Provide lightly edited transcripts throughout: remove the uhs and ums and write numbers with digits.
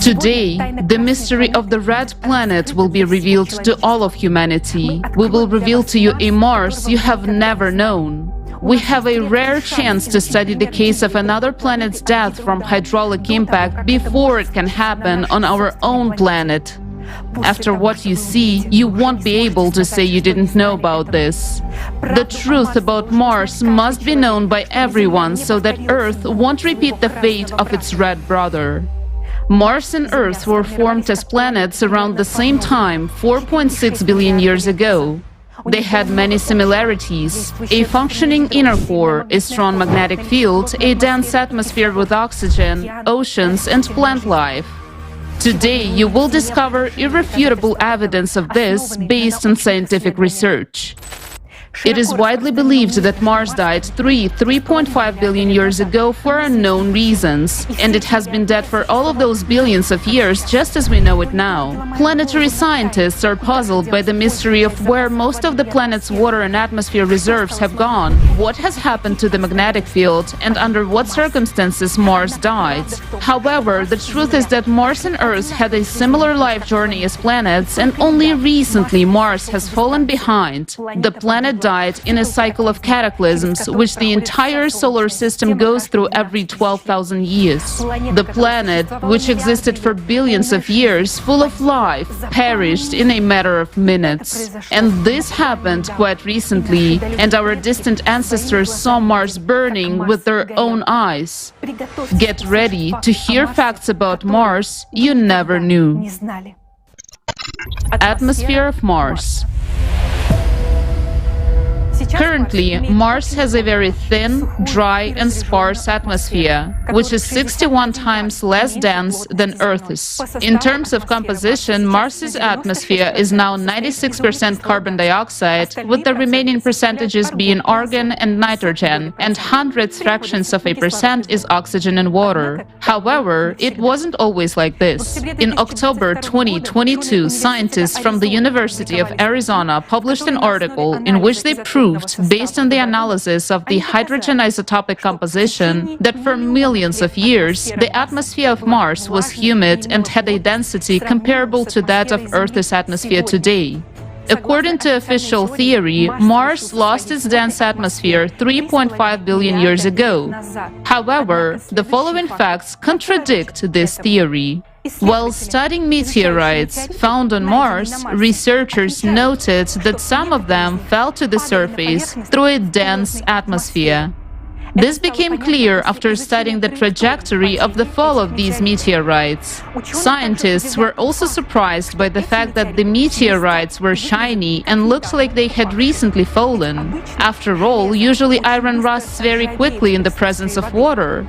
Today, the mystery of the red planet will be revealed to all of humanity. We will reveal to you a Mars you have never known. We have a rare chance to study the case of another planet's death from hydraulic impact before it can happen on our own planet. After what you see, you won't be able to say you didn't know about this. The truth about Mars must be known by everyone so that Earth won't repeat the fate of its red brother. Mars and Earth were formed as planets around the same time, 4.6 billion years ago. They had many similarities: a functioning inner core, a strong magnetic field, a dense atmosphere with oxygen, oceans, and plant life. Today, you will discover irrefutable evidence of this based on scientific research. It is widely believed that Mars died 3.5 billion years ago for unknown reasons, and it has been dead for all of those billions of years just as we know it now. Planetary scientists are puzzled by the mystery of where most of the planet's water and atmosphere reserves have gone, what has happened to the magnetic field, and under what circumstances Mars died. However, the truth is that Mars and Earth had a similar life journey as planets, and only recently Mars has fallen behind. The planet died in a cycle of cataclysms, which the entire solar system goes through every 12,000 years. The planet, which existed for billions of years, full of life, perished in a matter of minutes. And this happened quite recently, and our distant ancestors saw Mars burning with their own eyes. Get ready to hear facts about Mars you never knew. Atmosphere of Mars. Currently, Mars has a very thin, dry, and sparse atmosphere, which is 61 times less dense than Earth's. In terms of composition, Mars's atmosphere is now 96% carbon dioxide, with the remaining percentages being argon and nitrogen, and hundredths fractions of a percent is oxygen and water. However, it wasn't always like this. In October 2022, scientists from the University of Arizona published an article in which they proved, based on the analysis of the hydrogen isotopic composition, that for millions of years, the atmosphere of Mars was humid and had a density comparable to that of Earth's atmosphere today. According to official theory, Mars lost its dense atmosphere 3.5 billion years ago. However, the following facts contradict this theory. While studying meteorites found on Mars, researchers noted that some of them fell to the surface through a dense atmosphere. This became clear after studying the trajectory of the fall of these meteorites. Scientists were also surprised by the fact that the meteorites were shiny and looked like they had recently fallen. After all, usually iron rusts very quickly in the presence of water.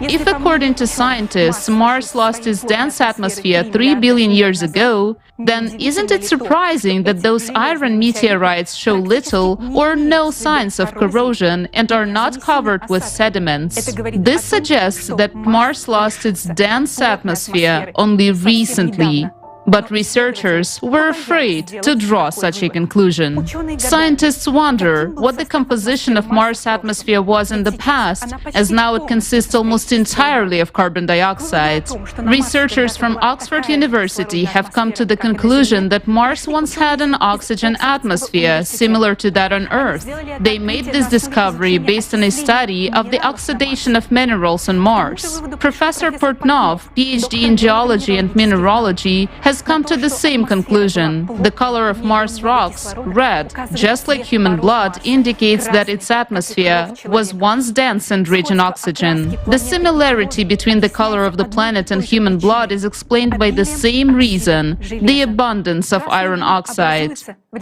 If, according to scientists, Mars lost its dense atmosphere 3 billion years ago, then isn't it surprising that those iron meteorites show little or no signs of corrosion and are not covered with sediments? This suggests that Mars lost its dense atmosphere only recently. But researchers were afraid to draw such a conclusion. Scientists wonder what the composition of Mars' atmosphere was in the past, as now it consists almost entirely of carbon dioxide. Researchers from Oxford University have come to the conclusion that Mars once had an oxygen atmosphere similar to that on Earth. They made this discovery based on a study of the oxidation of minerals on Mars. Professor Portnov, PhD in geology and mineralogy, has come to the same conclusion. The color of Mars rocks, red, just like human blood, indicates that its atmosphere was once dense and rich in oxygen. The similarity between the color of the planet and human blood is explained by the same reason: the abundance of iron oxide.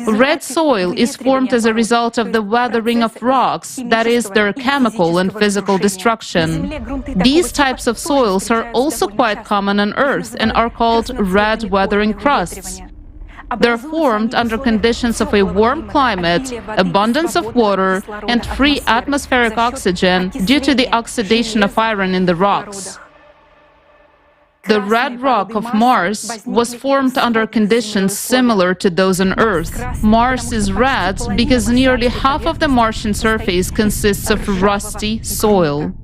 Red soil is formed as a result of the weathering of rocks, that is, their chemical and physical destruction. These types of soils are also quite common on Earth and are called red weathering crusts. They're formed under conditions of a warm climate, abundance of water, and free atmospheric oxygen due to the oxidation of iron in the rocks. The red rock of Mars was formed under conditions similar to those on Earth. Mars is red because nearly half of the Martian surface consists of rusty soil.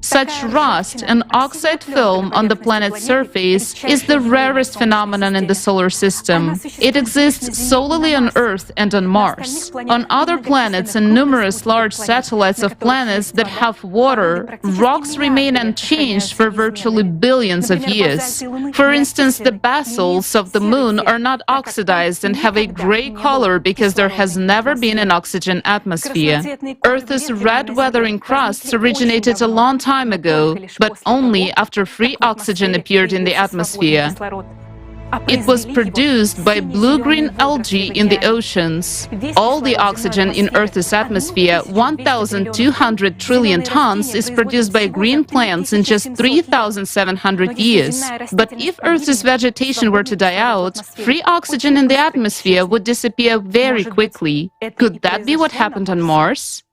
Such rust, an oxide film on the planet's surface, is the rarest phenomenon in the solar system. It exists solely on Earth and on Mars. On other planets and numerous large satellites of planets that have water, rocks remain unchanged for virtually billions of years. For instance, the basalts of the Moon are not oxidized and have a gray color because there has never been an oxygen atmosphere. Earth's red weathering crusts originated a long time ago, but only after free oxygen appeared in the atmosphere. It was produced by blue-green algae in the oceans. All the oxygen in Earth's atmosphere, 1,200 trillion tons, is produced by green plants in just 3,700 years. But if Earth's vegetation were to die out, free oxygen in the atmosphere would disappear very quickly. Could that be what happened on Mars?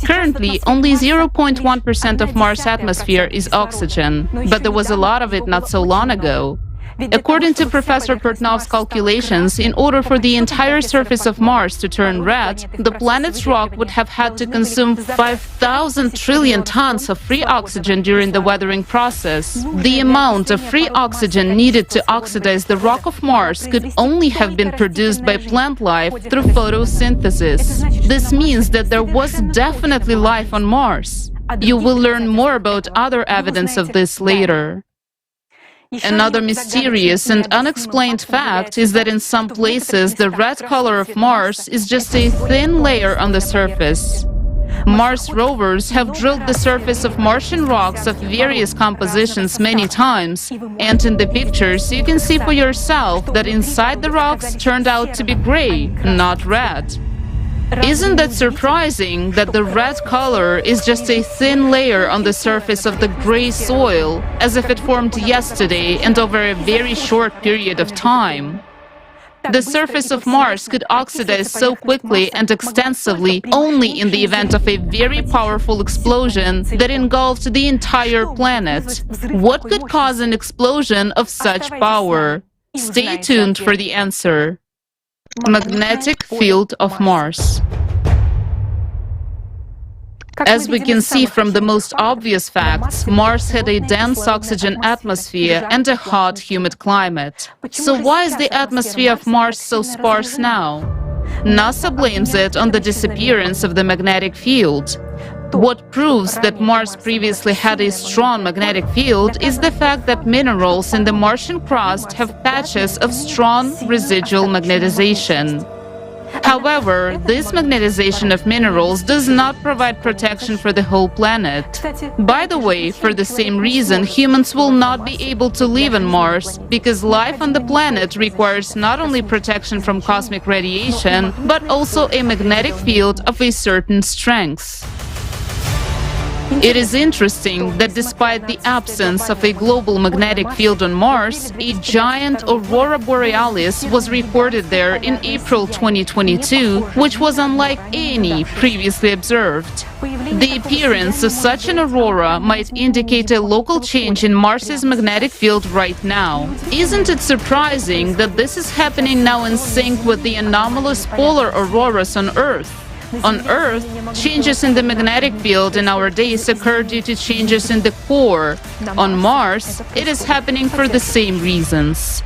Currently, only 0.1% of Mars' atmosphere is oxygen, but there was a lot of it not so long ago. According to Professor Portnov's calculations, in order for the entire surface of Mars to turn red, the planet's rock would have had to consume 5,000 trillion tons of free oxygen during the weathering process. The amount of free oxygen needed to oxidize the rock of Mars could only have been produced by plant life through photosynthesis. This means that there was definitely life on Mars. You will learn more about other evidence of this later. Another mysterious and unexplained fact is that in some places the red color of Mars is just a thin layer on the surface. Mars rovers have drilled the surface of Martian rocks of various compositions many times, and in the pictures you can see for yourself that inside the rocks turned out to be gray, not red. Isn't that surprising that the red color is just a thin layer on the surface of the gray soil, as if it formed yesterday and over a very short period of time? The surface of Mars could oxidize so quickly and extensively only in the event of a very powerful explosion that engulfed the entire planet. What could cause an explosion of such power? Stay tuned for the answer. Magnetic field of Mars. As we can see from the most obvious facts, Mars had a dense oxygen atmosphere and a hot, humid climate. So why is the atmosphere of Mars so sparse now? NASA blames it on the disappearance of the magnetic field. What proves that Mars previously had a strong magnetic field is the fact that minerals in the Martian crust have patches of strong residual magnetization. However, this magnetization of minerals does not provide protection for the whole planet. By the way, for the same reason, humans will not be able to live on Mars, because life on the planet requires not only protection from cosmic radiation, but also a magnetic field of a certain strength. It is interesting that despite the absence of a global magnetic field on Mars, a giant aurora borealis was recorded there in April 2022, which was unlike any previously observed. The appearance of such an aurora might indicate a local change in Mars's magnetic field right now. Isn't it surprising that this is happening now in sync with the anomalous polar auroras on Earth? On Earth, changes in the magnetic field in our days occur due to changes in the core. On Mars, it is happening for the same reasons.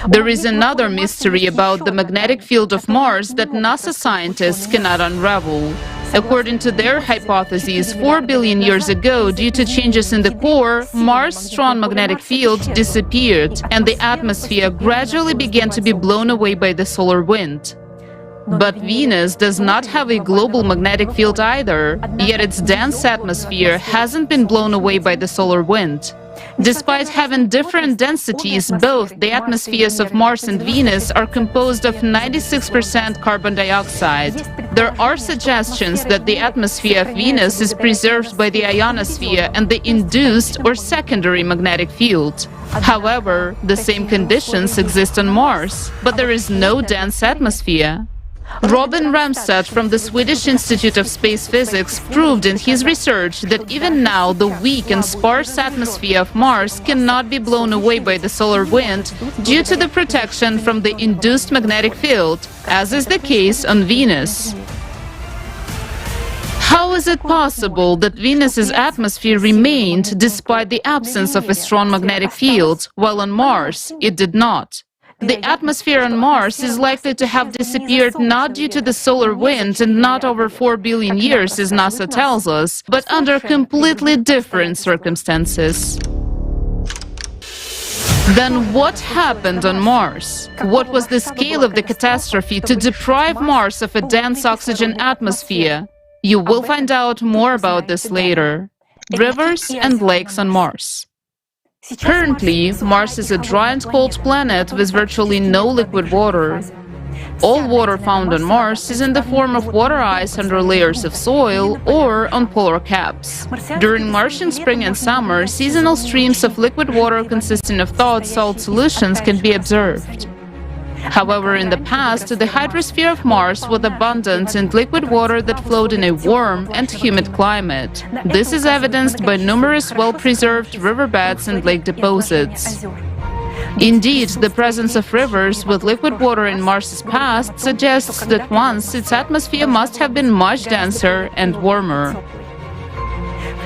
There is another mystery about the magnetic field of Mars that NASA scientists cannot unravel. According to their hypotheses, 4 billion years ago, due to changes in the core, Mars' strong magnetic field disappeared, and the atmosphere gradually began to be blown away by the solar wind. But Venus does not have a global magnetic field either, yet its dense atmosphere hasn't been blown away by the solar wind. Despite having different densities, both the atmospheres of Mars and Venus are composed of 96% carbon dioxide. There are suggestions that the atmosphere of Venus is preserved by the ionosphere and the induced or secondary magnetic field. However, the same conditions exist on Mars, but there is no dense atmosphere. Robin Ramstad from the Swedish Institute of Space Physics proved in his research that even now the weak and sparse atmosphere of Mars cannot be blown away by the solar wind due to the protection from the induced magnetic field, as is the case on Venus. How is it possible that Venus's atmosphere remained despite the absence of a strong magnetic field, while on Mars it did not? The atmosphere on Mars is likely to have disappeared not due to the solar wind and not over 4 billion years, as NASA tells us, but under completely different circumstances. Then what happened on Mars? What was the scale of the catastrophe to deprive Mars of a dense oxygen atmosphere? You will find out more about this later. Rivers and lakes on Mars. Currently, Mars is a dry and cold planet with virtually no liquid water. All water found on Mars is in the form of water ice under layers of soil or on polar caps. During Martian spring and summer, seasonal streams of liquid water consisting of thawed salt solutions can be observed. However, in the past, the hydrosphere of Mars was abundant in liquid water that flowed in a warm and humid climate. This is evidenced by numerous well-preserved riverbeds and lake deposits. Indeed, the presence of rivers with liquid water in Mars's past suggests that once its atmosphere must have been much denser and warmer.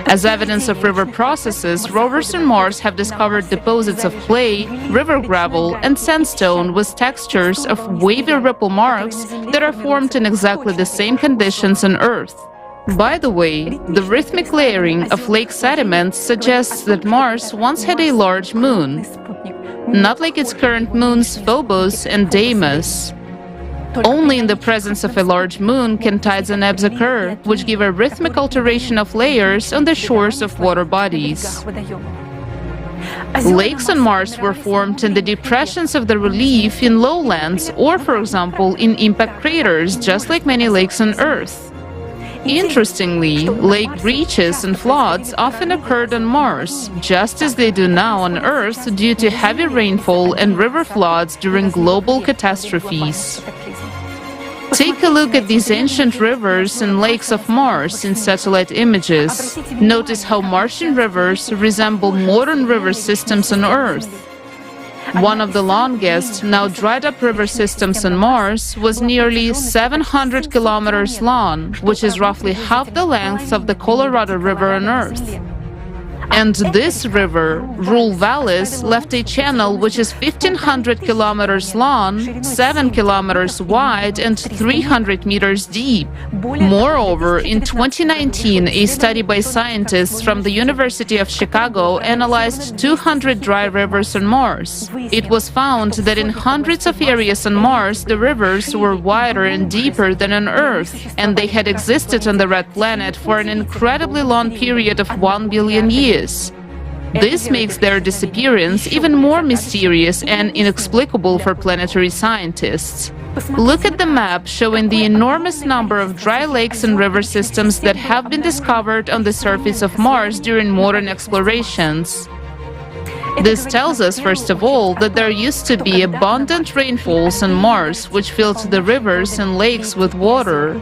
As evidence of river processes, rovers on Mars have discovered deposits of clay, river gravel, and sandstone with textures of wavy ripple marks that are formed in exactly the same conditions on Earth. By the way, the rhythmic layering of lake sediments suggests that Mars once had a large moon, not like its current moons Phobos and Deimos. Only in the presence of a large moon can tides and ebbs occur, which give a rhythmic alteration of layers on the shores of water bodies. Lakes on Mars were formed in the depressions of the relief in lowlands or, for example, in impact craters, just like many lakes on Earth. Interestingly, lake breaches and floods often occurred on Mars, just as they do now on Earth due to heavy rainfall and river floods during global catastrophes. Take a look at these ancient rivers and lakes of Mars in satellite images. Notice how Martian rivers resemble modern river systems on Earth. One of the longest, now dried-up river systems on Mars was nearly 700 kilometers long, which is roughly half the length of the Colorado River on Earth. And this river, Rule Vallis, left a channel which is 1,500 kilometers long, 7 kilometers wide, and 300 meters deep. Moreover, in 2019, a study by scientists from the University of Chicago analyzed 200 dry rivers on Mars. It was found that in hundreds of areas on Mars, the rivers were wider and deeper than on Earth, and they had existed on the red planet for an incredibly long period of 1 billion years. This makes their disappearance even more mysterious and inexplicable for planetary scientists. Look at the map showing the enormous number of dry lakes and river systems that have been discovered on the surface of Mars during modern explorations. This tells us, first of all, that there used to be abundant rainfalls on Mars, which filled the rivers and lakes with water.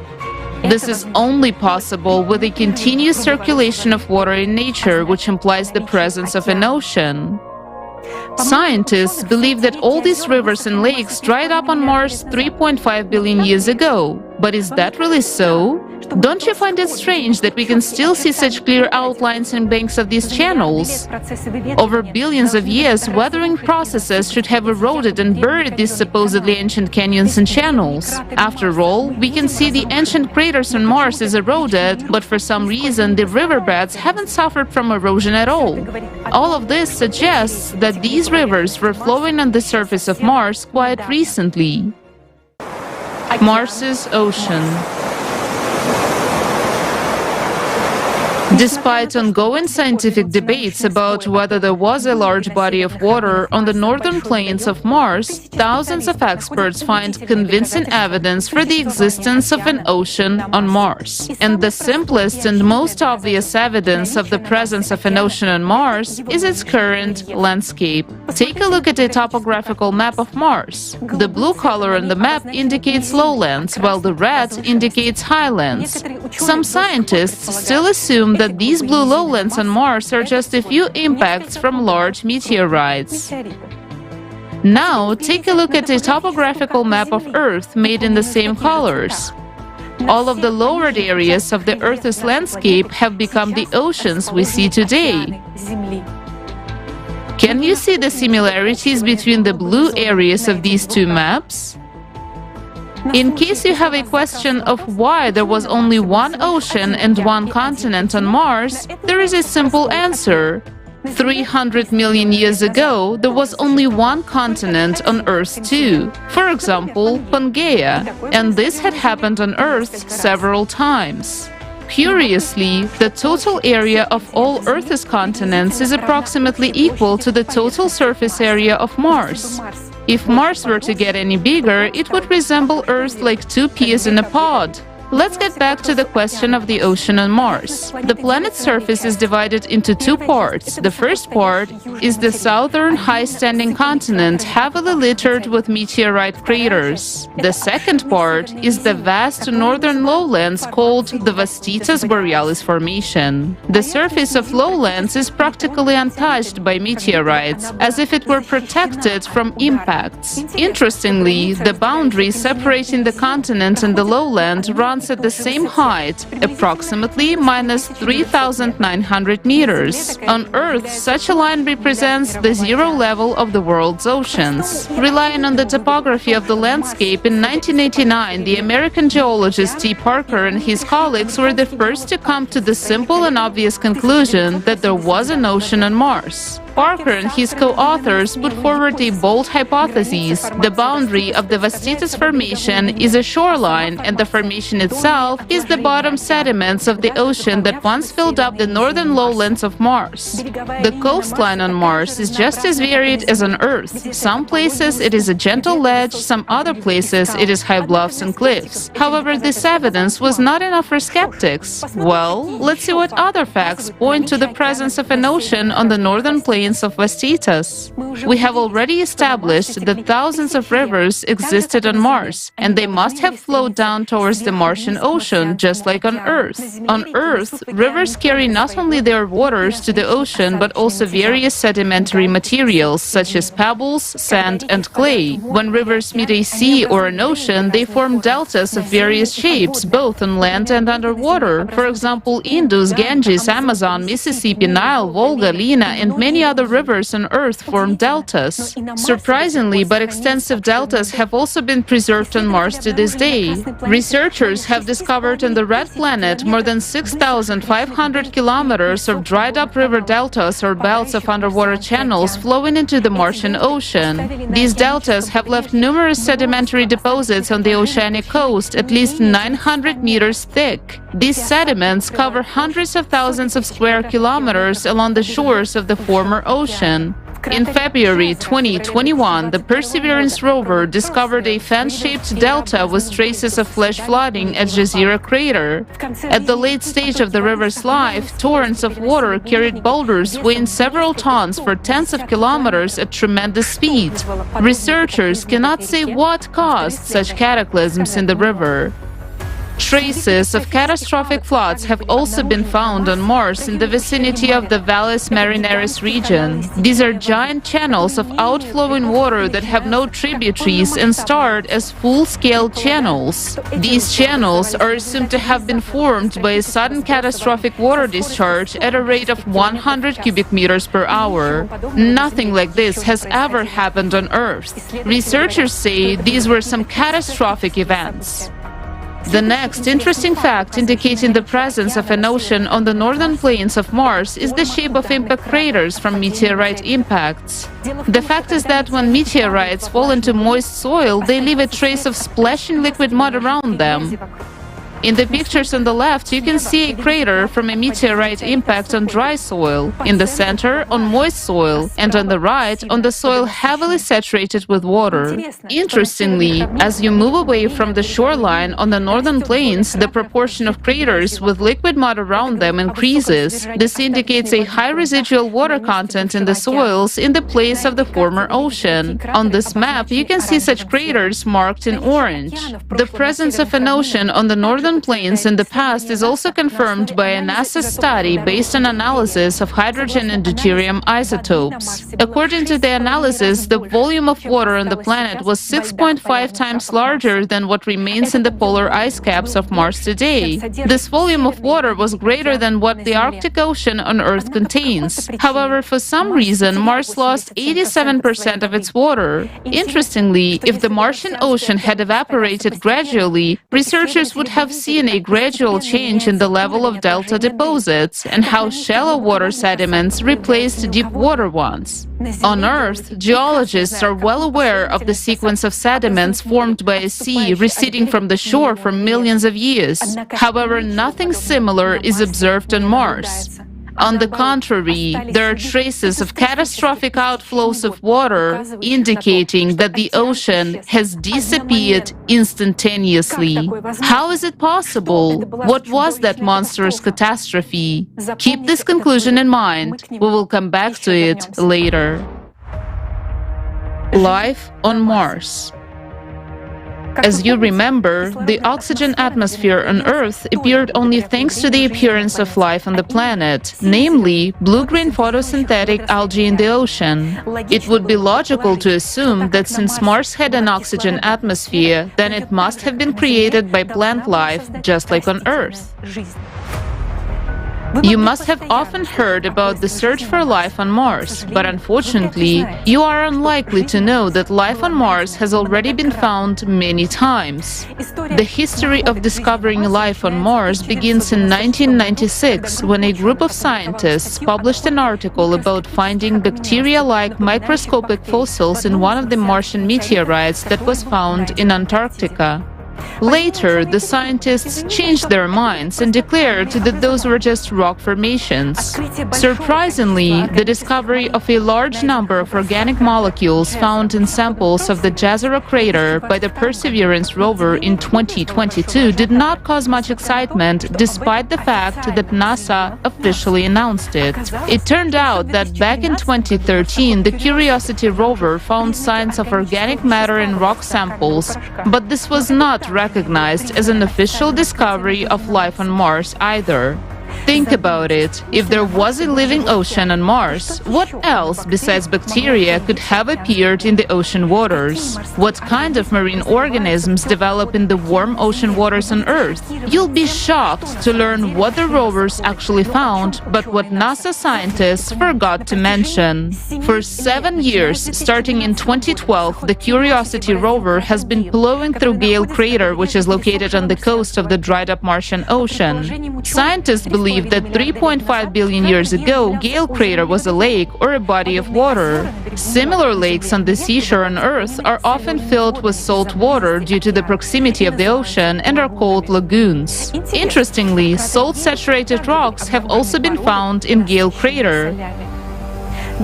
This is only possible with a continuous circulation of water in nature, which implies the presence of an ocean. Scientists believe that all these rivers and lakes dried up on Mars 3.5 billion years ago. But is that really so? Don't you find it strange that we can still see such clear outlines and banks of these channels? Over billions of years, weathering processes should have eroded and buried these supposedly ancient canyons and channels. After all, we can see the ancient craters on Mars is eroded, but for some reason the riverbeds haven't suffered from erosion at all. All of this suggests that these rivers were flowing on the surface of Mars quite recently. Mars's ocean. Despite ongoing scientific debates about whether there was a large body of water on the northern plains of Mars, thousands of experts find convincing evidence for the existence of an ocean on Mars. And the simplest and most obvious evidence of the presence of an ocean on Mars is its current landscape. Take a look at a topographical map of Mars. The blue color on the map indicates lowlands, while the red indicates highlands. Some scientists still assume that these blue lowlands on Mars are just a few impacts from large meteorites. Now, take a look at a topographical map of Earth made in the same colors. All of the lowered areas of the Earth's landscape have become the oceans we see today. Can you see the similarities between the blue areas of these two maps? In case you have a question of why there was only one ocean and one continent on Mars, there is a simple answer. 300 million years ago, there was only one continent on Earth too, for example, Pangaea, and this had happened on Earth several times. Curiously, the total area of all Earth's continents is approximately equal to the total surface area of Mars. If Mars were to get any bigger, it would resemble Earth like two peas in a pod. Let's get back to the question of the ocean on Mars. The planet's surface is divided into two parts. The first part is the southern high-standing continent, heavily littered with meteorite craters. The second part is the vast northern lowlands called the Vastitas Borealis Formation. The surface of lowlands is practically untouched by meteorites, as if it were protected from impacts. Interestingly, the boundary separating the continent and the lowland runs at the same height, approximately minus 3,900 meters. On Earth, such a line represents the zero level of the world's oceans. Relying on the topography of the landscape, in 1989, the American geologist T. Parker and his colleagues were the first to come to the simple and obvious conclusion that there was an ocean on Mars. Parker and his co-authors put forward a bold hypothesis. The boundary of the Vastitas Formation is a shoreline, and the formation itself is the bottom sediments of the ocean that once filled up the northern lowlands of Mars. The coastline on Mars is just as varied as on Earth. Some places it is a gentle ledge, some other places it is high bluffs and cliffs. However, this evidence was not enough for skeptics. Well, let's see what other facts point to the presence of an ocean on the northern plains of Vastitas. We have already established that thousands of rivers existed on Mars, and they must have flowed down towards the Martian Ocean, just like on Earth. On Earth, rivers carry not only their waters to the ocean, but also various sedimentary materials, such as pebbles, sand, and clay. When rivers meet a sea or an ocean, they form deltas of various shapes, both on land and underwater. For example, Indus, Ganges, Amazon, Mississippi, Nile, Volga, Lena, and many other rivers on Earth form deltas. Surprisingly, but extensive deltas have also been preserved on Mars to this day. Researchers have discovered on the Red Planet more than 6,500 kilometers of dried-up river deltas or belts of underwater channels flowing into the Martian Ocean. These deltas have left numerous sedimentary deposits on the oceanic coast, at least 900 meters thick. These sediments cover hundreds of thousands of square kilometers along the shores of the former ocean. In February 2021, the Perseverance rover discovered a fan-shaped delta with traces of flash flooding at Jezero crater. At the late stage of the river's life, torrents of water carried boulders weighing several tons for tens of kilometers at tremendous speed. Researchers cannot say what caused such cataclysms in the river. Traces of catastrophic floods have also been found on Mars in the vicinity of the Valles Marineris region. These are giant channels of outflowing water that have no tributaries and start as full-scale channels. These channels are assumed to have been formed by a sudden catastrophic water discharge at a rate of 100 cubic meters per hour. Nothing like this has ever happened on Earth. Researchers say these were some catastrophic events. The next interesting fact indicating the presence of an ocean on the northern plains of Mars is the shape of impact craters from meteorite impacts. The fact is that when meteorites fall into moist soil, they leave a trace of splashing liquid mud around them. In the pictures on the left, you can see a crater from a meteorite impact on dry soil, in the center on moist soil, and on the right on the soil heavily saturated with water. Interestingly, as you move away from the shoreline on the northern plains, the proportion of craters with liquid mud around them increases. This indicates a high residual water content in the soils in the place of the former ocean. On this map, you can see such craters marked in orange. The presence of an ocean on the northern complaints in the past is also confirmed by a NASA study based on analysis of hydrogen and deuterium isotopes. According to the analysis, the volume of water on the planet was 6.5 times larger than what remains in the polar ice caps of Mars today. This volume of water was greater than what the Arctic Ocean on Earth contains. However, for some reason, Mars lost 87% of its water. Interestingly, if the Martian ocean had evaporated gradually, researchers would have seen a gradual change in the level of delta deposits and how shallow water sediments replaced deep water ones. On Earth, geologists are well aware of the sequence of sediments formed by a sea receding from the shore for millions of years. However, nothing similar is observed on Mars. On the contrary, there are traces of catastrophic outflows of water, indicating that the ocean has disappeared instantaneously. How is it possible? What was that monstrous catastrophe? Keep this conclusion in mind. We will come back to it later. Life on Mars. As you remember, the oxygen atmosphere on Earth appeared only thanks to the appearance of life on the planet, namely blue-green photosynthetic algae in the ocean. It would be logical to assume that since Mars had an oxygen atmosphere, then it must have been created by plant life, just like on Earth. You must have often heard about the search for life on Mars, but unfortunately, you are unlikely to know that life on Mars has already been found many times. The history of discovering life on Mars begins in 1996, when a group of scientists published an article about finding bacteria-like microscopic fossils in one of the Martian meteorites that was found in Antarctica. Later, the scientists changed their minds and declared that those were just rock formations. Surprisingly, the discovery of a large number of organic molecules found in samples of the Jezero crater by the Perseverance rover in 2022 did not cause much excitement, despite the fact that NASA officially announced it. It turned out that back in 2013, the Curiosity rover found signs of organic matter in rock samples, but this was not recognized as an official discovery of life on Mars either. Think about it. If there was a living ocean on Mars, what else besides bacteria could have appeared in the ocean waters? What kind of marine organisms develop in the warm ocean waters on Earth? You'll be shocked to learn what the rovers actually found, but what NASA scientists forgot to mention. For 7 years, starting in 2012, the Curiosity rover has been plowing through Gale crater, which is located on the coast of the dried-up Martian Ocean. Scientists believe that 3.5 billion years ago, Gale crater was a lake or a body of water. Similar lakes on the seashore on Earth are often filled with salt water due to the proximity of the ocean and are called lagoons. Interestingly, salt-saturated rocks have also been found in Gale crater.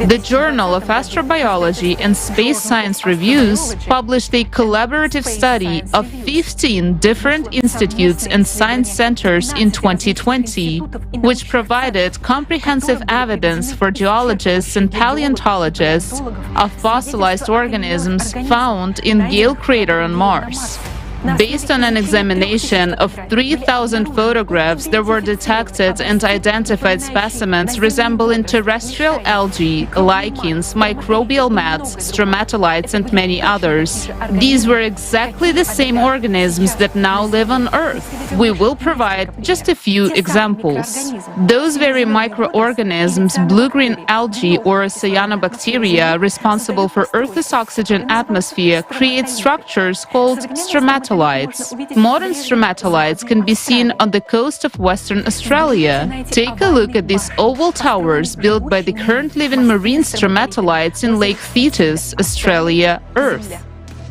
The Journal of Astrobiology and Space Science Reviews published a collaborative study of 15 different institutes and science centers in 2020, which provided comprehensive evidence for geologists and paleontologists of fossilized organisms found in Gale crater on Mars. Based on an examination of 3,000 photographs, there were detected and identified specimens resembling terrestrial algae, lichens, microbial mats, stromatolites, and many others. These were exactly the same organisms that now live on Earth. We will provide just a few examples. Those very microorganisms, blue-green algae or cyanobacteria, responsible for Earth's oxygen atmosphere, create structures called stromatolites. Modern stromatolites can be seen on the coast of Western Australia. Take a look at these oval towers built by the current living marine stromatolites in Lake Thetis, Australia, Earth.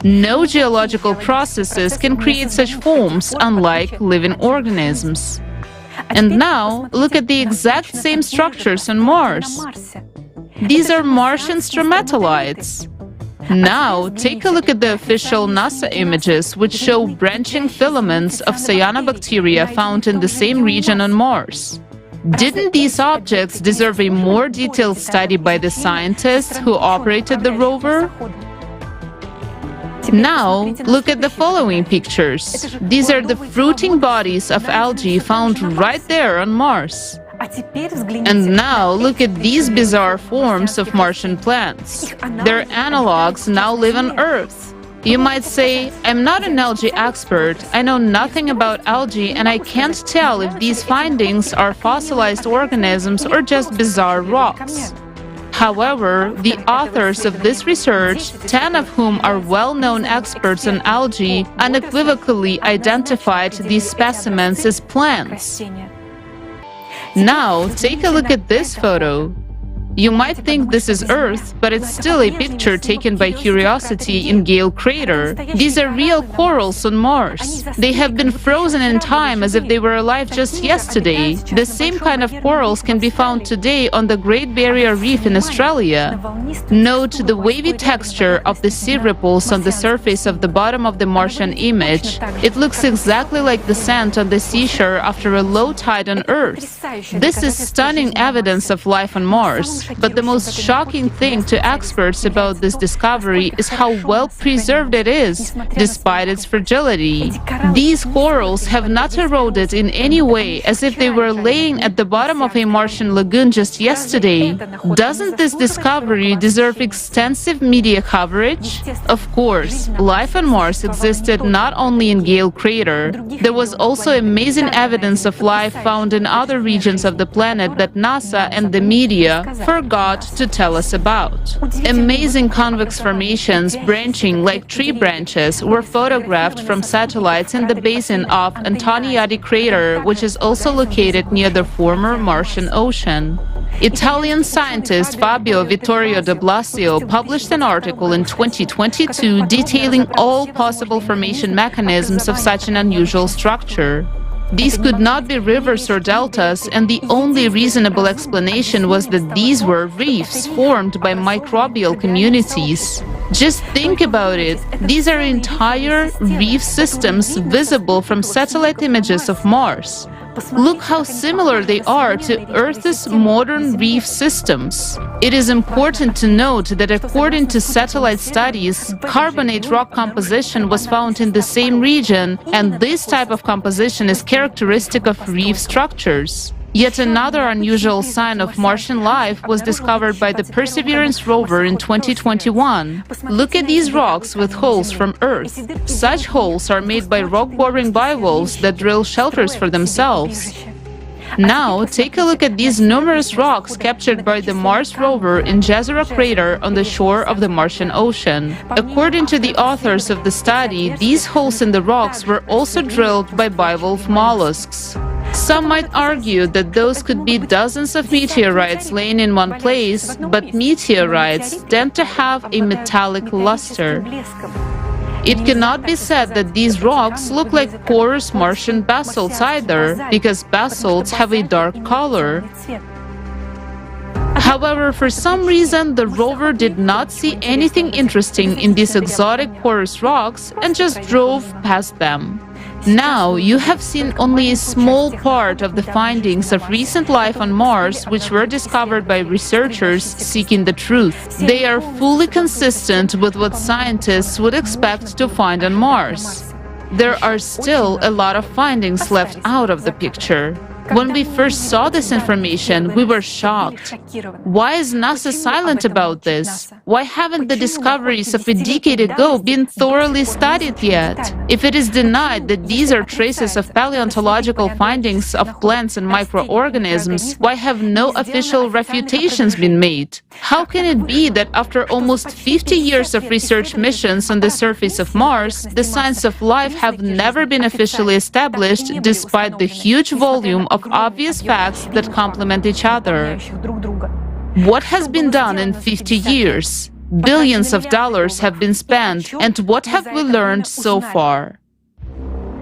No geological processes can create such forms, unlike living organisms. And now, look at the exact same structures on Mars. These are Martian stromatolites. Now, take a look at the official NASA images, which show branching filaments of cyanobacteria found in the same region on Mars. Didn't these objects deserve a more detailed study by the scientists who operated the rover? Now, look at the following pictures. These are the fruiting bodies of algae found right there on Mars. And now look at these bizarre forms of Martian plants. Their analogs now live on Earth. You might say, I'm not an algae expert, I know nothing about algae, and I can't tell if these findings are fossilized organisms or just bizarre rocks. However, the authors of this research, 10 of whom are well-known experts on algae, unequivocally identified these specimens as plants. Now, take a look at this photo. You might think this is Earth, but it's still a picture taken by Curiosity in Gale crater. These are real corals on Mars. They have been frozen in time as if they were alive just yesterday. The same kind of corals can be found today on the Great Barrier Reef in Australia. Note the wavy texture of the sea ripples on the surface of the bottom of the Martian image. It looks exactly like the sand on the seashore after a low tide on Earth. This is stunning evidence of life on Mars. But the most shocking thing to experts about this discovery is how well preserved it is, despite its fragility. These corals have not eroded in any way, as if they were laying at the bottom of a Martian lagoon just yesterday. Doesn't this discovery deserve extensive media coverage? Of course, life on Mars existed not only in Gale crater. There was also amazing evidence of life found in other regions of the planet that NASA and the media forgot to tell us about. Amazing convex formations branching like tree branches were photographed from satellites in the basin of Antoniadi crater, which is also located near the former Martian Ocean. Italian scientist Fabio Vittorio de Blasio published an article in 2022 detailing all possible formation mechanisms of such an unusual structure. These could not be rivers or deltas, and the only reasonable explanation was that these were reefs formed by microbial communities. Just think about it. These are entire reef systems visible from satellite images of Mars. Look how similar they are to Earth's modern reef systems. It is important to note that according to satellite studies, carbonate rock composition was found in the same region, and this type of composition is characteristic of reef structures. Yet another unusual sign of Martian life was discovered by the Perseverance rover in 2021. Look at these rocks with holes from Earth. Such holes are made by rock-boring bivalves that drill shelters for themselves. Now, take a look at these numerous rocks captured by the Mars rover in Jezero crater on the shore of the Martian Ocean. According to the authors of the study, these holes in the rocks were also drilled by bivalve mollusks. Some might argue that those could be dozens of meteorites laying in one place, but meteorites tend to have a metallic luster. It cannot be said that these rocks look like porous Martian basalts either, because basalts have a dark color. However, for some reason, the rover did not see anything interesting in these exotic porous rocks and just drove past them. Now, you have seen only a small part of the findings of recent life on Mars, which were discovered by researchers seeking the truth. They are fully consistent with what scientists would expect to find on Mars. There are still a lot of findings left out of the picture. When we first saw this information, we were shocked. Why is NASA silent about this? Why haven't the discoveries of a decade ago been thoroughly studied yet? If it is denied that these are traces of paleontological findings of plants and microorganisms, why have no official refutations been made? How can it be that after almost 50 years of research missions on the surface of Mars, the signs of life have never been officially established despite the huge volume of obvious facts that complement each other? What has been done in 50 years? Billions of dollars have been spent, and what have we learned so far?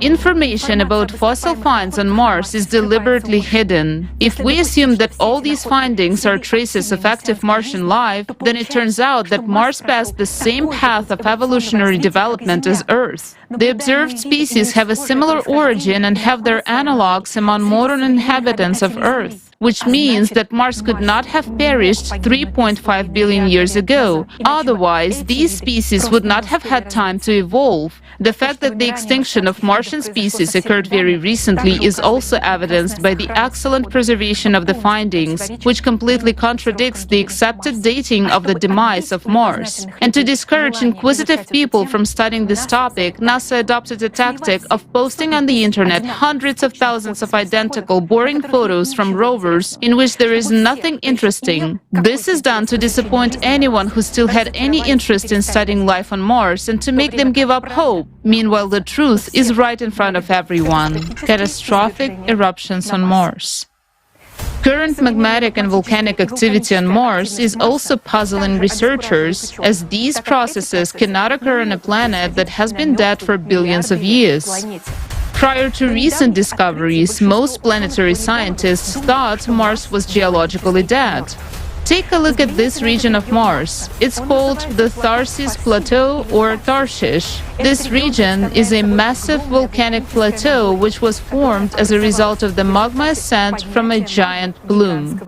Information about fossil finds on Mars is deliberately hidden. If we assume that all these findings are traces of active Martian life, then it turns out that Mars passed the same path of evolutionary development as Earth. The observed species have a similar origin and have their analogues among modern inhabitants of Earth. which means that Mars could not have perished 3.5 billion years ago. Otherwise, these species would not have had time to evolve. The fact that the extinction of Martian species occurred very recently is also evidenced by the excellent preservation of the findings, which completely contradicts the accepted dating of the demise of Mars. And to discourage inquisitive people from studying this topic, NASA adopted a tactic of posting on the internet hundreds of thousands of identical, boring photos from rovers in which there is nothing interesting. This is done to disappoint anyone who still had any interest in studying life on Mars and to make them give up hope. Meanwhile, the truth is right in front of everyone. Catastrophic eruptions on Mars. Current magmatic and volcanic activity on Mars is also puzzling researchers, as these processes cannot occur on a planet that has been dead for billions of years. Prior to recent discoveries, most planetary scientists thought Mars was geologically dead. Take a look at this region of Mars. It's called the Tharsis Plateau or Tarshish. This region is a massive volcanic plateau which was formed as a result of the magma ascent from a giant plume.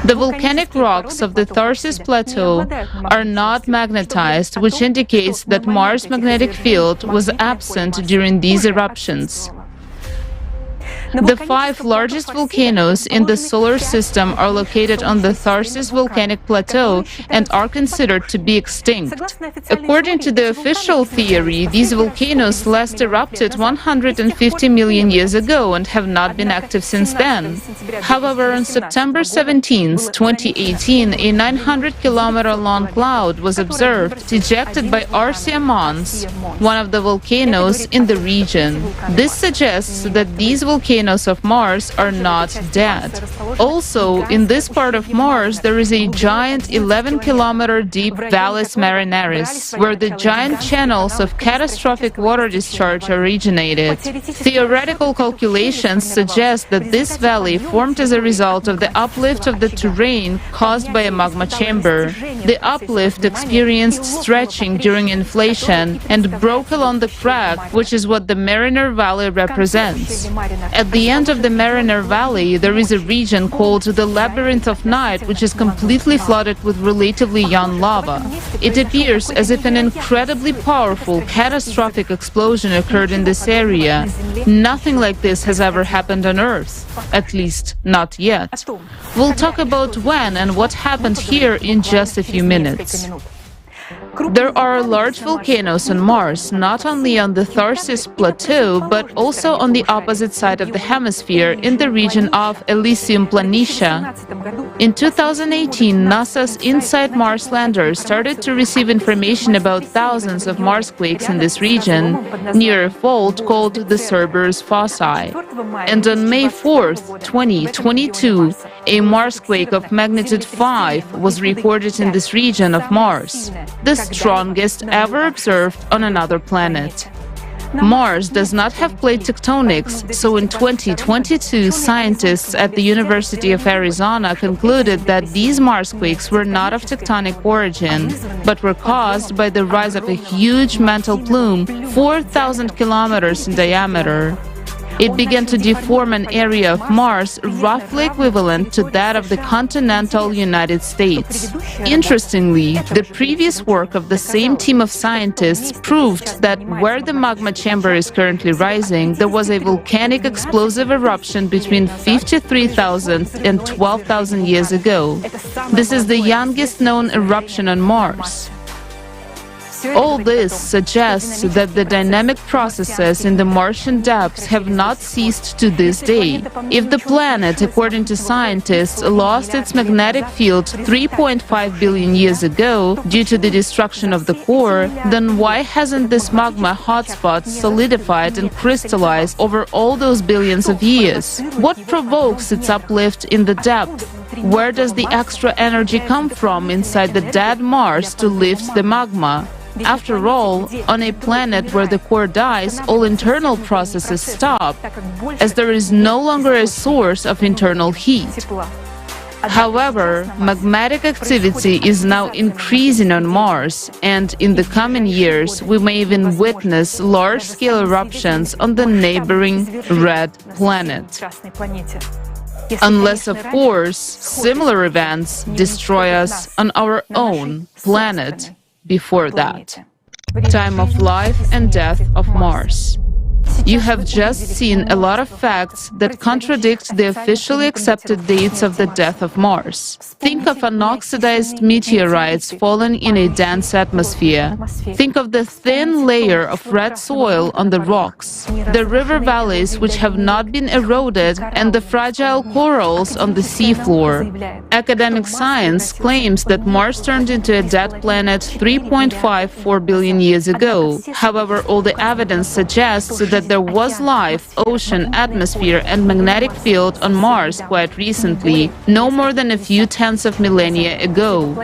The volcanic rocks of the Tharsis Plateau are not magnetized, which indicates that Mars' magnetic field was absent during these eruptions. The 5 largest volcanoes in the solar system are located on the Tharsis volcanic plateau and are considered to be extinct. According to the official theory, these volcanoes last erupted 150 million years ago and have not been active since then. However, on September 17, 2018, a 900-kilometer-long cloud was observed, ejected by Arsia Mons, one of the volcanoes in the region. This suggests that these volcanoes of Mars are not dead. Also, in this part of Mars, there is a giant 11-kilometer deep Valles Marineris, where the giant channels of catastrophic water discharge originated. Theoretical calculations suggest that this valley formed as a result of the uplift of the terrain caused by a magma chamber. The uplift experienced stretching during inflation and broke along the crack, which is what the Mariner Valley represents. At the end of the Mariner Valley, there is a region called the Labyrinth of Night, which is completely flooded with relatively young lava. It appears as if an incredibly powerful, catastrophic explosion occurred in this area. Nothing like this has ever happened on Earth, at least not yet. We'll talk about when and what happened here in just a few minutes. There are large volcanoes on Mars, not only on the Tharsis Plateau, but also on the opposite side of the hemisphere, in the region of Elysium Planitia. In 2018, NASA's InSight Mars lander started to receive information about thousands of Marsquakes in this region, near a fault called the Cerberus fossae. And on May 4, 2022, a Marsquake of magnitude 5 was recorded in this region of Mars, the strongest ever observed on another planet. Mars does not have plate tectonics, so in 2022, scientists at the University of Arizona concluded that these Marsquakes were not of tectonic origin, but were caused by the rise of a huge mantle plume 4,000 kilometers in diameter. It began to deform an area of Mars roughly equivalent to that of the continental United States. Interestingly, the previous work of the same team of scientists proved that where the magma chamber is currently rising, there was a volcanic explosive eruption between 53,000 and 12,000 years ago. This is the youngest known eruption on Mars. All this suggests that the dynamic processes in the Martian depths have not ceased to this day. If the planet, according to scientists, lost its magnetic field 3.5 billion years ago due to the destruction of the core, then why hasn't this magma hotspot solidified and crystallized over all those billions of years? What provokes its uplift in the depth? Where does the extra energy come from inside the dead Mars to lift the magma? After all, on a planet where the core dies, all internal processes stop, as there is no longer a source of internal heat. However, magmatic activity is now increasing on Mars, and in the coming years, we may even witness large-scale eruptions on the neighboring red planet. Unless, of course, similar events destroy us on our own planet before that. Time of life and death of Mars. You have just seen a lot of facts that contradict the officially accepted dates of the death of Mars. Think of unoxidized meteorites falling in a dense atmosphere. Think of the thin layer of red soil on the rocks, the river valleys which have not been eroded, and the fragile corals on the seafloor. Academic science claims that Mars turned into a dead planet 3.54 billion years ago. However, all the evidence suggests that there was life, ocean, atmosphere, and magnetic field on Mars quite recently, no more than a few tenths of millennia ago.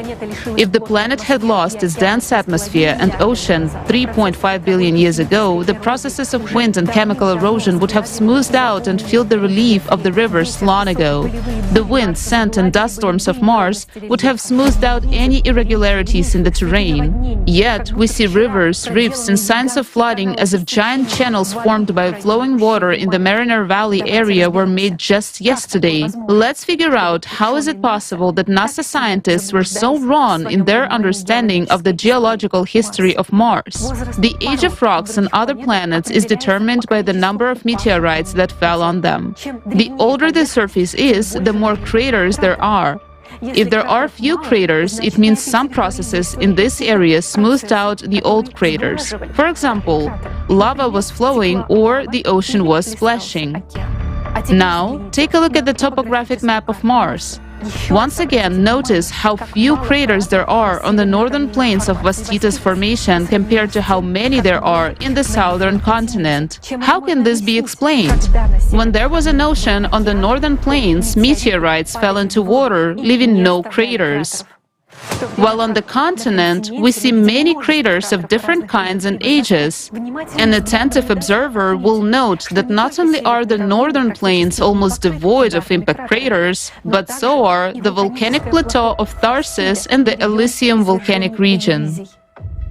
If the planet had lost its dense atmosphere and ocean 3.5 billion years ago, the processes of wind and chemical erosion would have smoothed out and filled the relief of the rivers long ago. The wind, sand, and dust storms of Mars would have smoothed out any irregularities in the terrain. Yet, we see rivers, rifts, and signs of flooding as if giant channels formed by flowing water in the Mariner Valley area were made just yesterday. Let's figure out how is it possible that NASA scientists were so wrong in their understanding of the geological history of Mars. The age of rocks on other planets is determined by the number of meteorites that fell on them. The older the surface is, the more craters there are. If there are few craters, it means some processes in this area smoothed out the old craters. For example, lava was flowing or the ocean was splashing. Now, take a look at the topographic map of Mars. Once again, notice how few craters there are on the northern plains of Vastitas Formation compared to how many there are in the southern continent. How can this be explained? When there was an ocean on the northern plains, meteorites fell into water, leaving no craters. While on the continent, we see many craters of different kinds and ages. An attentive observer will note that not only are the northern plains almost devoid of impact craters, but so are the volcanic plateau of Tharsis and the Elysium volcanic region.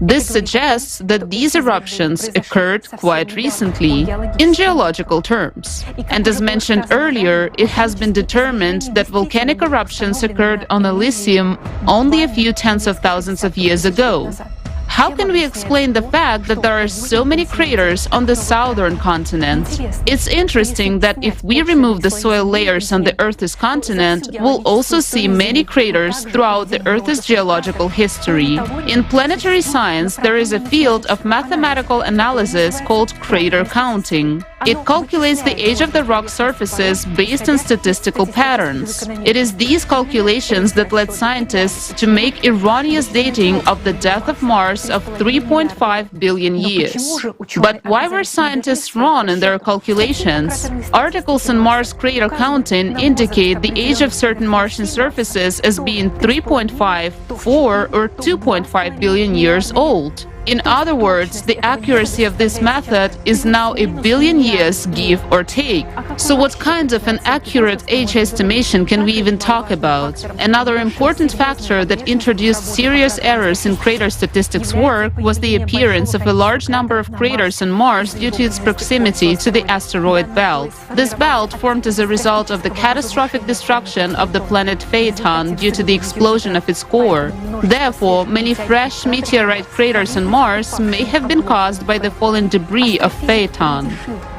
This suggests that these eruptions occurred quite recently, in geological terms. And as mentioned earlier, it has been determined that volcanic eruptions occurred on Elysium only a few tens of thousands of years ago. How can we explain the fact that there are so many craters on the southern continent? It's interesting that if we remove the soil layers on the Earth's continent, we'll also see many craters throughout the Earth's geological history. In planetary science, there is a field of mathematical analysis called crater counting. It calculates the age of the rock surfaces based on statistical patterns. It is these calculations that led scientists to make erroneous dating of the death of Mars of 3.5 billion years. But why were scientists wrong in their calculations? Articles on Mars crater counting indicate the age of certain Martian surfaces as being 3.5, 4, or 2.5 billion years old. In other words, the accuracy of this method is now a billion years, give or take. So what kind of an accurate age estimation can we even talk about? Another important factor that introduced serious errors in crater statistics work was the appearance of a large number of craters on Mars due to its proximity to the asteroid belt. This belt formed as a result of the catastrophic destruction of the planet Phaeton due to the explosion of its core. Therefore, many fresh meteorite craters on Mars may have been caused by the fallen debris of Phaeton.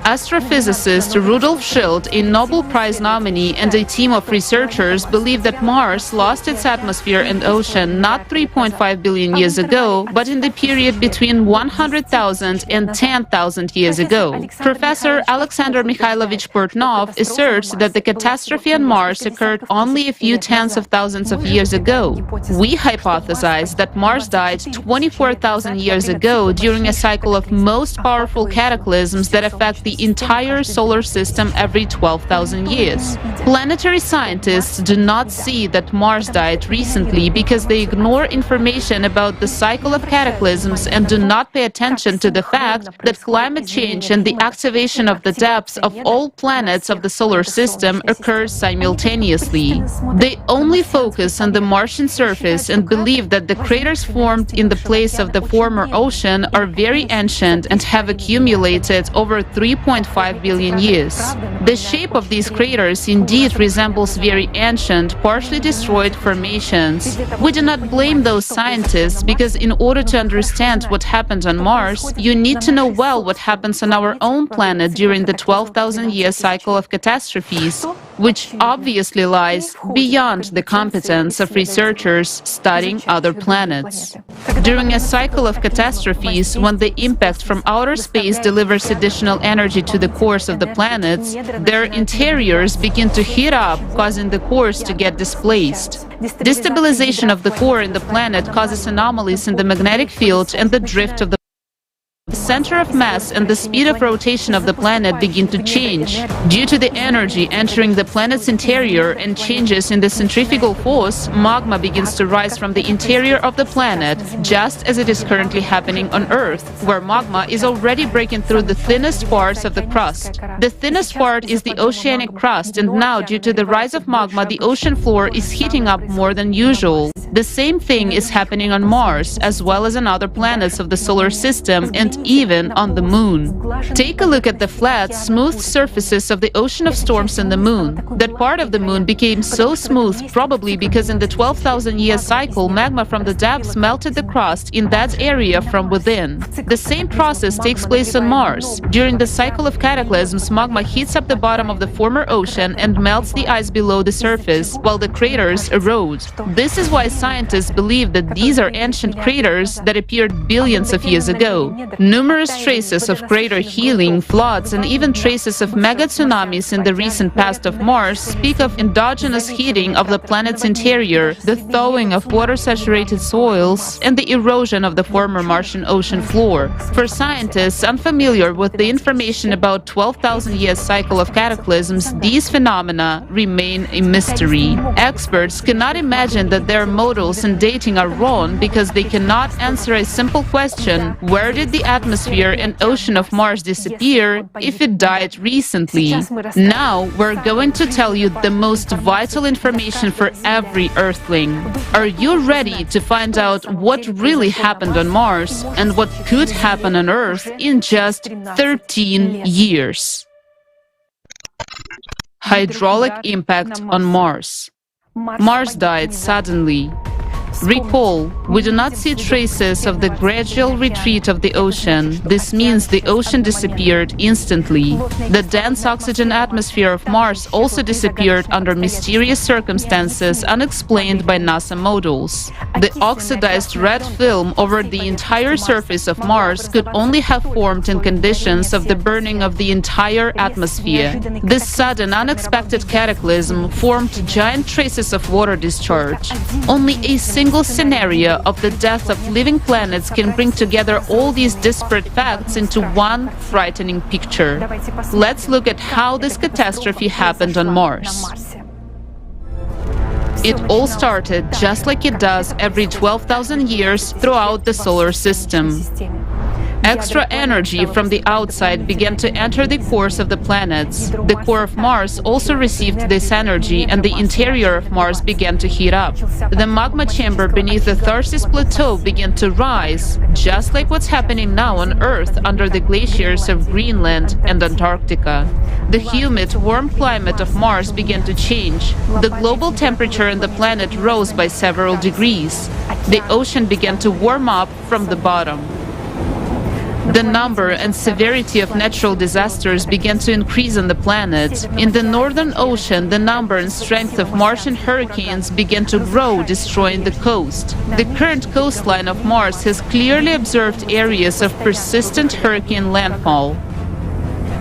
Astrophysicist Rudolf Schultz, a Nobel Prize nominee, and a team of researchers believe that Mars lost its atmosphere and ocean not 3.5 billion years ago, but in the period between 100,000 and 10,000 years ago. Professor Alexander Mikhailovich Portnov asserts that the catastrophe on Mars occurred only a few tens of thousands of years ago. We hypothesize that Mars died 24,000 years ago during a cycle of most powerful cataclysms that affect the entire solar system every 12,000 years. Planetary scientists do not see that Mars died recently because they ignore information about the cycle of cataclysms and do not pay attention to the fact that climate change and the activation of the depths of all planets of the solar system occurs simultaneously. They only focus on the Martian surface and believe that the craters formed in the place of the four former ocean are very ancient and have accumulated over 3.5 billion years. The shape of these craters indeed resembles very ancient, partially destroyed formations. We do not blame those scientists because in order to understand what happened on Mars, you need to know well what happens on our own planet during the 12,000-year cycle of catastrophes, which obviously lies beyond the competence of researchers studying other planets. During a cycle of catastrophes, when the impact from outer space delivers additional energy to the cores of the planets, their interiors begin to heat up, causing the cores to get displaced. Destabilization of the core in the planet causes anomalies in the magnetic field and the drift of the center of mass and the speed of rotation of the planet begin to change. Due to the energy entering the planet's interior and changes in the centrifugal force, magma begins to rise from the interior of the planet, just as it is currently happening on Earth, where magma is already breaking through the thinnest parts of the crust. The thinnest part is the oceanic crust, and now, due to the rise of magma, the ocean floor is heating up more than usual. The same thing is happening on Mars, as well as on other planets of the solar system, and even on the Moon. Take a look at the flat, smooth surfaces of the ocean of storms in the Moon. That part of the Moon became so smooth probably because in the 12,000-year cycle, magma from the depths melted the crust in that area from within. The same process takes place on Mars. During the cycle of cataclysms, magma heats up the bottom of the former ocean and melts the ice below the surface, while the craters erode. This is why scientists believe that these are ancient craters that appeared billions of years ago. Numerous traces of crater healing, floods, and even traces of mega tsunamis in the recent past of Mars speak of endogenous heating of the planet's interior, the thawing of water-saturated soils, and the erosion of the former Martian ocean floor. For scientists unfamiliar with the information about 12,000-year cycle of cataclysms, these phenomena remain a mystery. Experts cannot imagine that their models and dating are wrong because they cannot answer a simple question: where did the atmosphere and ocean of Mars disappear if it died recently? Now we're going to tell you the most vital information for every Earthling. Are you ready to find out what really happened on Mars and what could happen on Earth in just 13 years? Hydraulic impact on Mars. Mars died suddenly. Recall, we do not see traces of the gradual retreat of the ocean. This means the ocean disappeared instantly. The dense oxygen atmosphere of Mars also disappeared under mysterious circumstances unexplained by NASA models. The oxidized red film over the entire surface of Mars could only have formed in conditions of the burning of the entire atmosphere. This sudden, unexpected cataclysm formed giant traces of water discharge. Only a single scenario of the death of living planets can bring together all these disparate facts into one frightening picture. Let's look at how this catastrophe happened on Mars. It all started just like it does every 12,000 years throughout the solar system. Extra energy from the outside began to enter the cores of the planets. The core of Mars also received this energy, and the interior of Mars began to heat up. The magma chamber beneath the Tharsis Plateau began to rise, just like what's happening now on Earth under the glaciers of Greenland and Antarctica. The humid, warm climate of Mars began to change. The global temperature on the planet rose by several degrees. The ocean began to warm up from the bottom. The number and severity of natural disasters began to increase on the planet. In the Northern Ocean, the number and strength of Martian hurricanes began to grow, destroying the coast. The current coastline of Mars has clearly observed areas of persistent hurricane landfall.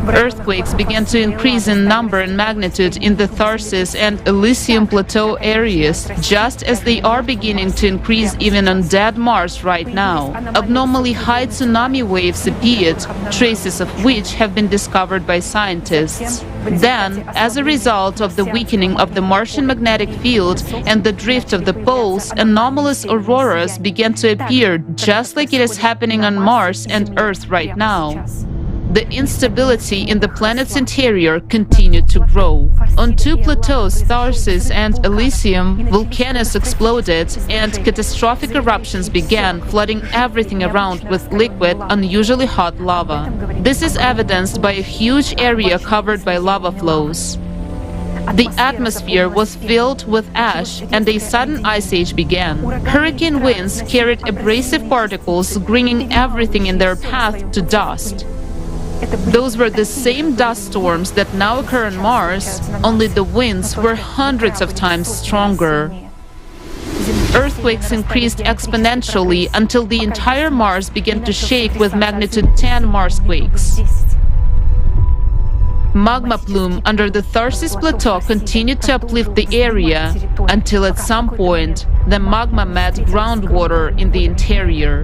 Earthquakes began to increase in number and magnitude in the Tharsis and Elysium Plateau areas, just as they are beginning to increase even on dead Mars right now. Abnormally high tsunami waves appeared, traces of which have been discovered by scientists. Then, as a result of the weakening of the Martian magnetic field and the drift of the poles, anomalous auroras began to appear, just like it is happening on Mars and Earth right now. the instability in the planet's interior continued to grow. On two plateaus, Tharsis and Elysium, volcanoes exploded and catastrophic eruptions began, flooding everything around with liquid, unusually hot lava. This is evidenced by a huge area covered by lava flows. The atmosphere was filled with ash, and a sudden ice age began. Hurricane winds carried abrasive particles, bringing everything in their path to dust. Those were the same dust storms that now occur on Mars, only the winds were hundreds of times stronger. Earthquakes increased exponentially until the entire Mars began to shake with magnitude 10 Marsquakes. Magma plume under the Tharsis Plateau continued to uplift the area until at some point the magma met groundwater in the interior.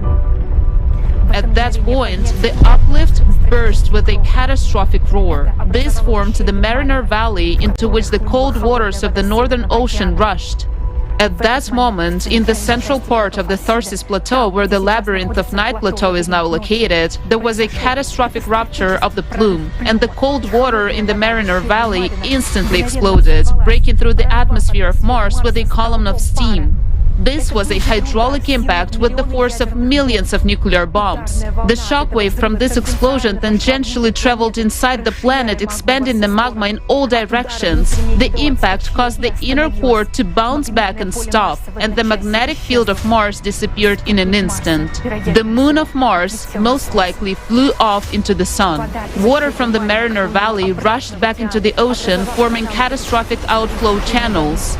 At that point, the uplift burst with a catastrophic roar. This formed the Mariner Valley into which the cold waters of the Northern Ocean rushed. At that moment, in the central part of the Tharsis Plateau, where the labyrinth of Night Plateau is now located, there was a catastrophic rupture of the plume, and the cold water in the Mariner Valley instantly exploded, breaking through the atmosphere of Mars with a column of steam. This was a hydraulic impact with the force of millions of nuclear bombs. The shockwave from this explosion tangentially traveled inside the planet, expanding the magma in all directions. The impact caused the inner core to bounce back and stop, and the magnetic field of Mars disappeared in an instant. The moon of Mars most likely flew off into the sun. Water from the Mariner Valley rushed back into the ocean, forming catastrophic outflow channels.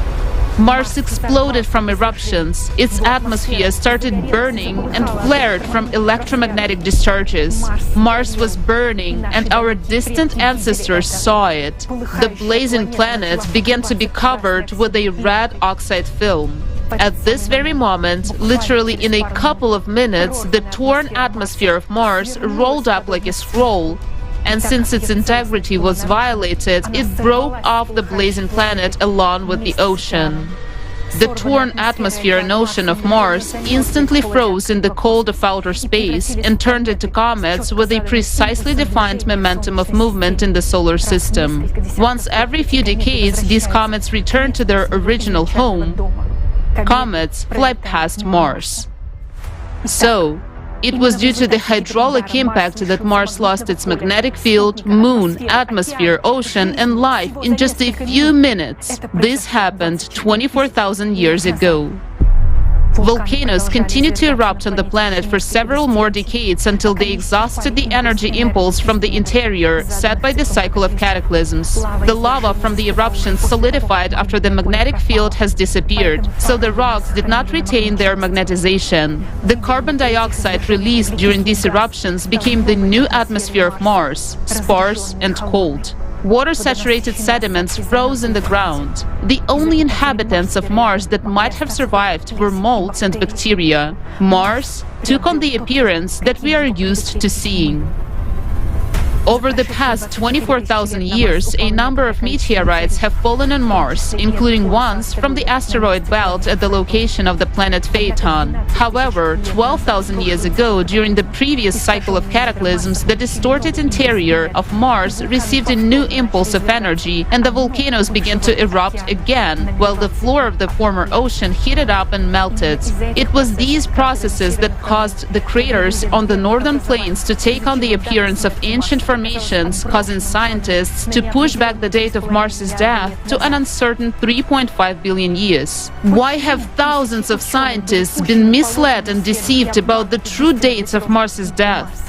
Mars exploded from eruptions, its atmosphere started burning and flared from electromagnetic discharges. Mars was burning, and our distant ancestors saw it. The blazing planet began to be covered with a red oxide film. At this very moment, literally in a couple of minutes, the torn atmosphere of Mars rolled up like a scroll, and since its integrity was violated, it broke off the blazing planet along with the ocean. The torn atmosphere and ocean of Mars instantly froze in the cold of outer space and turned into comets with a precisely defined momentum of movement in the solar system. Once every few decades, these comets return to their original home. Comets fly past Mars. So, it was due to the hydraulic impact that Mars lost its magnetic field, moon, atmosphere, ocean, and life in just a few minutes. This happened 24,000 years ago. Volcanoes continued to erupt on the planet for several more decades until they exhausted the energy impulse from the interior set by the cycle of cataclysms. The lava from the eruptions solidified after the magnetic field has disappeared, so the rocks did not retain their magnetization. The carbon dioxide released during these eruptions became the new atmosphere of Mars, sparse and cold. Water-saturated sediments froze in the ground. The only inhabitants of Mars that might have survived were molds and bacteria. Mars took on the appearance that we are used to seeing. Over the past 24,000 years, a number of meteorites have fallen on Mars, including ones from the asteroid belt at the location of the planet Phaeton. However, 12,000 years ago, during the previous cycle of cataclysms, the distorted interior of Mars received a new impulse of energy, and the volcanoes began to erupt again, while the floor of the former ocean heated up and melted. It was these processes that caused the craters on the northern plains to take on the appearance of ancient formations, causing scientists to push back the date of Mars's death to an uncertain 3.5 billion years. Why have thousands of scientists been misled and deceived about the true dates of Mars's death?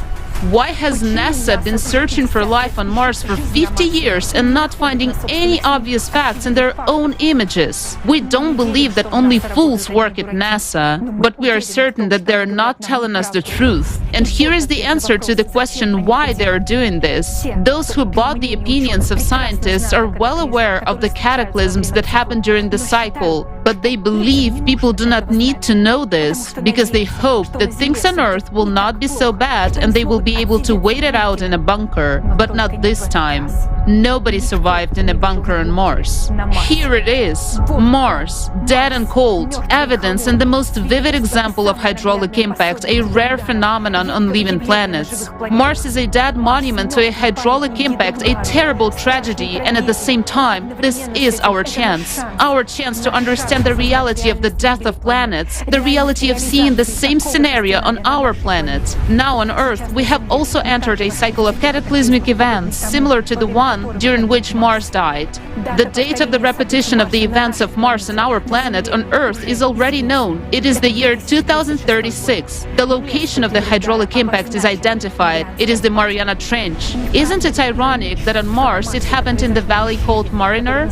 Why has NASA been searching for life on Mars for 50 years and not finding any obvious facts in their own images? We don't believe that only fools work at NASA, but we are certain that they're not telling us the truth. And here is the answer to the question why they are doing this. Those who bought the opinions of scientists are well aware of the cataclysms that happened during the cycle, but they believe people do not need to know this because they hope that things on Earth will not be so bad and they will be able to wait it out in a bunker, but not this time. Nobody survived in a bunker on Mars. Here it is, Mars, dead and cold, evidence and the most vivid example of hydraulic impact, a rare phenomenon on living planets. Mars is a dead monument to a hydraulic impact, a terrible tragedy, and at the same time, this is our chance to understand the reality of the death of planets, the reality of seeing the same scenario on our planet. Now on Earth, we have also entered a cycle of cataclysmic events, similar to the one during which Mars died. The date of the repetition of the events of Mars on our planet on Earth is already known. It is the year 2036. The location of the hydraulic impact is identified. It is the Mariana Trench. Isn't it ironic that on Mars it happened in the valley called Mariner?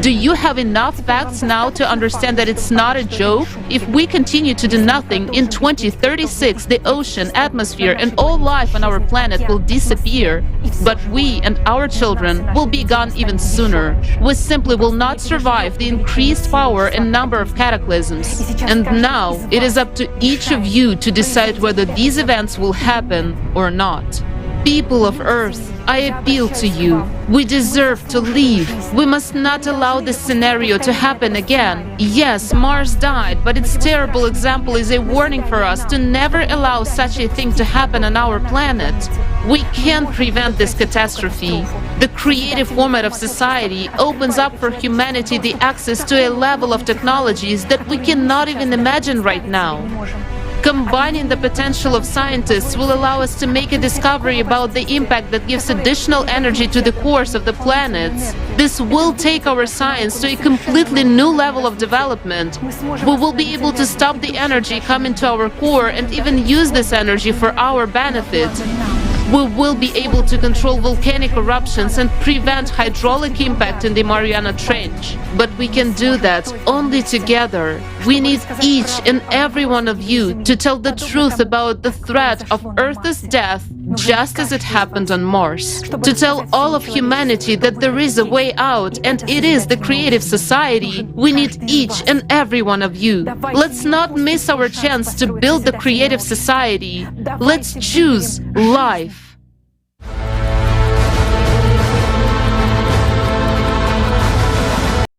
Do you have enough facts now to understand that it's not a joke? If we continue to do nothing, in 2036 the ocean, atmosphere and all life on our planet will disappear. But we and our children will be gone even sooner. We simply will not survive the increased power and number of cataclysms. And now it is up to each of you to decide whether these events will happen or not. People of Earth, I appeal to you. We deserve to live. We must not allow this scenario to happen again. Yes, Mars died, but its terrible example is a warning for us to never allow such a thing to happen on our planet. We can prevent this catastrophe. The creative format of society opens up for humanity the access to a level of technologies that we cannot even imagine right now. Combining the potential of scientists will allow us to make a discovery about the impact that gives additional energy to the cores of the planets. This will take our science to a completely new level of development. We will be able to stop the energy coming to our core and even use this energy for our benefit. We will be able to control volcanic eruptions and prevent hydraulic impact in the Mariana Trench. But we can do that only together. We need each and every one of you to tell the truth about the threat of Earth's death, just as it happened on Mars. To tell all of humanity that there is a way out, and it is the creative society. We need each and every one of you. Let's not miss our chance to build the creative society. Let's choose life.